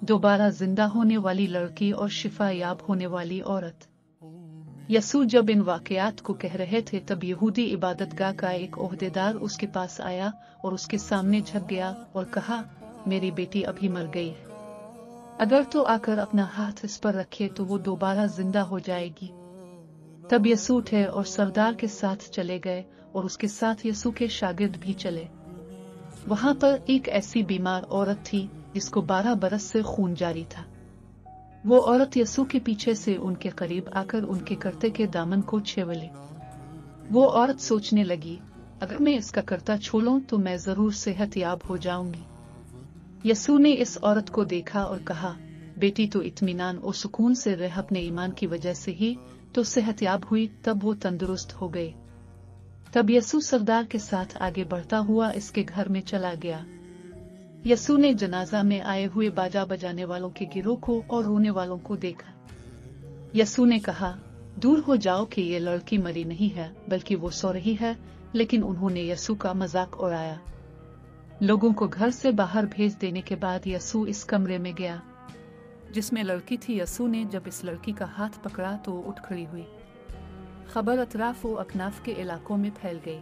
दोबारा जिंदा होने वाली लड़की और शिफा याब होने वाली औरत। यसू जब इन वाकयात को कह रहे थे तब यहूदी इबादतगाह का एक ओहदेदार उसके पास आया और उसके सामने झुक गया और कहा, मेरी बेटी अभी मर गई है, अगर तो आकर अपना हाथ इस पर रखे तो वो दोबारा जिंदा हो जाएगी। तब यसू उठे और सरदार के साथ चले गए और उसके साथ यसू के शागिर्द भी चले। वहां पर एक ऐसी बीमार औरत थी जिसको 12 बरस से खून जारी था। वो औरत यसू के पीछे से उनके करीब आकर उनके कर्ते के दामन को छेवले। वो औरत सोचने लगी, अगर मैं इसका कर्ता छू लूं तो मैं जरूर सेहतयाब हो जाऊंगी। यसू ने इस औरत को देखा और कहा, बेटी तो इत्मीनान और सुकून से रह, अपने ईमान की वजह से ही तो सेहतयाब हुई। तब वो तंदुरुस्त हो गए। तब यसू सरदार के साथ आगे बढ़ता हुआ इसके घर में चला गया। यसू ने जनाजा में आए हुए बाजा बजाने वालों के गिरोह को और रोने वालों को देखा। यसू ने कहा, दूर हो जाओ कि ये लड़की मरी नहीं है बल्कि वो सो रही है। लेकिन उन्होंने यसू का मजाक उड़ाया। लोगों को घर से बाहर भेज देने के बाद यसू इस कमरे में गया जिसमें लड़की थी। यसू ने जब इस लड़की का हाथ पकड़ा तो वो उठ खड़ी हुई। खबर अतराफ व अकनाफ के इलाकों में फैल गई।